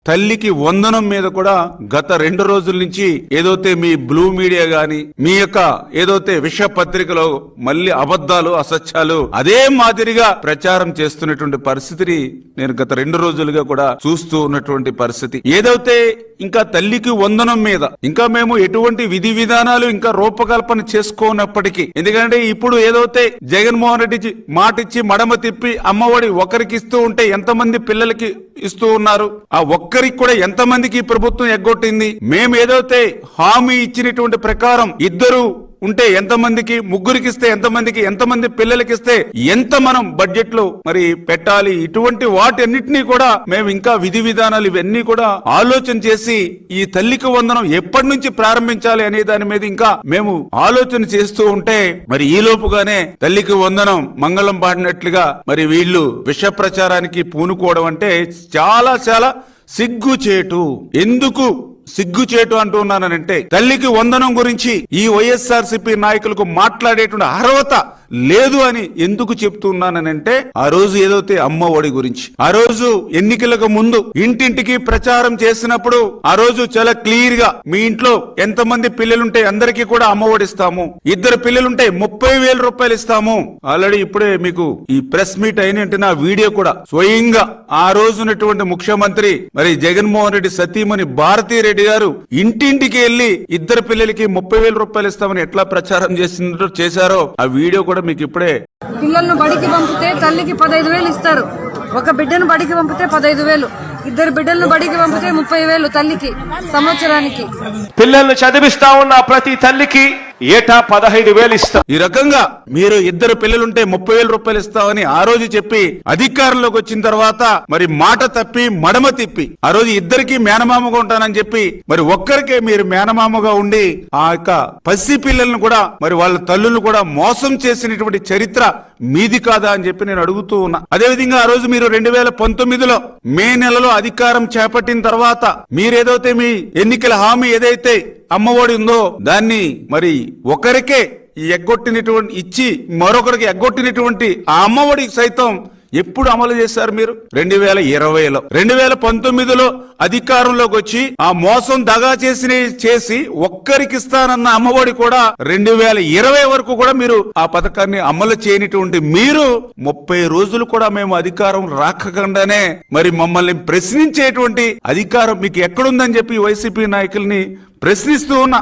తల్లికి వందనం మీద కూడా గత 2 రోజుల నుంచి ఏదైతే మీ బ్లూ మీడియా గాని మీ యొక్క ఏదైతే విష పత్రికలో మళ్ళీ అబద్ధాలు అసత్యాలు అదే మాదిరిగా ప్రచారం చేస్తున్నటువంటి పరిస్థితిని నేను గత 2 రోజులుగా కూడా చూస్తూ ఉన్నటువంటి పరిస్థితి. ఏదైతే ఇంకా తల్లికి వందనం మీద ఇంకా మేము ఎటువంటి విధి విధానాలు ఇంకా రూపకల్పన చేసుకోనప్పటికీ, ఎందుకంటే ఇప్పుడు ఏదైతే జగన్మోహన్ రెడ్డి మాటిచ్చి మడమ తిప్పి అమ్మఒడి ఒకరికి ఇస్తూ ఉంటే ఎంతమంది పిల్లలకి ఇస్తూ ఉన్నారు, ఆ ఒక్కరికి కూడా ఎంతమందికి ప్రభుత్వం ఎగ్గొట్టింది. మేము ఏదైతే హామీ ఇచ్చినటువంటి ప్రకారం ఇద్దరు ఉంటే ఎంతమందికి, ముగ్గురికి ఇస్తే ఎంతమందికి, ఎంతమంది పిల్లలకి ఇస్తే ఎంత మనం బడ్జెట్ లో మరి పెట్టాలి, ఇటువంటి వాటన్నిటినీ కూడా మేము ఇంకా విధి విధానాలు ఇవన్నీ కూడా ఆలోచన చేసి ఈ తల్లికి వందనం ఎప్పటి నుంచి ప్రారంభించాలి అనే దాని మీద ఇంకా మేము ఆలోచన చేస్తూ ఉంటే మరి ఈ లోపుగానే తల్లికి వందనం మంగళం పాడినట్లుగా మరి వీళ్ళు విష ప్రచారానికి పూనుకోవడం అంటే చాలా చాలా సిగ్గుచేటు. ఎందుకు సిగ్గుచేటు అంటున్నానంటే తల్లికి వందనం గురించి ఈ వైఎస్ఆర్సీపీ నాయకులకు మాట్లాడేటువంటి అర్హత లేదు అని ఎందుకు చెప్తున్నానంటే, ఆ రోజు ఏదైతే అమ్మ ఒడి గురించి ఆ రోజు ఎన్నికలకు ముందు ఇంటింటికి ప్రచారం చేసినప్పుడు ఆ రోజు చాలా క్లియర్ గా మీ ఇంట్లో ఎంతమంది పిల్లలుంటే అందరికీ కూడా అమ్మ ఒడి ఇస్తాము, 2 పిల్లలుంటే 30,000 రూపాయలు ఇస్తాము. ఆల్రెడీ ఇప్పుడే మీకు ఈ ప్రెస్ మీట్ అయినట్టు నా వీడియో కూడా స్వయంగా ఆ రోజునటువంటి ముఖ్యమంత్రి మరి జగన్మోహన్ రెడ్డి సతీమణి భారతీ రెడ్డి గారు ఇంటింటికి వెళ్లి 2 పిల్లలకి 30,000 రూపాయలు ఇస్తామని ఎట్లా ప్రచారం చేశారో ఆ వీడియో కూడా మీకు ఇప్పుడే. పిల్లలను బడికి పంపితే తల్లికి 15,000 ఇస్తారు. ఒక బిడ్డను బడికి పంపితే 15,000, 2 బిడ్డలను బడికి పంపితే 30,000 తల్లికి సంవత్సరానికి. పిల్లల్ని చదివిస్తా ఉన్న ప్రతి తల్లికి ఏటా 15,000 ఇస్తాం. ఈ రకంగా మీరు 2 పిల్లలుంటే 30,000 రూపాయలు ఇస్తామని ఆ రోజు చెప్పి అధికారంలోకి వచ్చిన తర్వాత మరి మాట తప్పి మడమ తిప్పి ఆ రోజు ఇద్దరికి మేనమామగా ఉంటానని చెప్పి మరి ఒక్కరికే మీరు మేనమామగా ఉండి ఆ యొక్క పసి పిల్లలను కూడా మరి వాళ్ళ తల్లులను కూడా మోసం చేసినటువంటి చరిత్ర మీది కాదా అని చెప్పి నేను అడుగుతూ ఉన్నా. అదేవిధంగా ఆ రోజు మీరు 2019లో మే నెలలో అధికారం చేపట్టిన తర్వాత మీరేదైతే మీ ఎన్నికల హామీ ఏదైతే అమ్మఒడి ఉందో దాన్ని మరి ఒకరికే ఎగ్గొట్టినటువంటి ఇచ్చి మరొకరికి ఎగ్గొట్టినటువంటి ఆ అమ్మఒడి సైతం ఎప్పుడు అమలు చేశారు మీరు? 2020లో. 2019లో అధికారంలోకి వచ్చి ఆ మోసం దగా చేసి ఒక్కరికి ఇస్తానన్న అమ్మఒడి కూడా 2020 వరకు కూడా మీరు ఆ పథకాన్ని అమలు చేయనటువంటి మీరు 30 రోజులు కూడా మేము అధికారం రాకకుండానే మరి మమ్మల్ని ప్రశ్నించేటువంటి అధికారం మీకు ఎక్కడుందని చెప్పి వైసీపీ నాయకుల్ని ప్రశ్నిస్తూ ఉన్నా.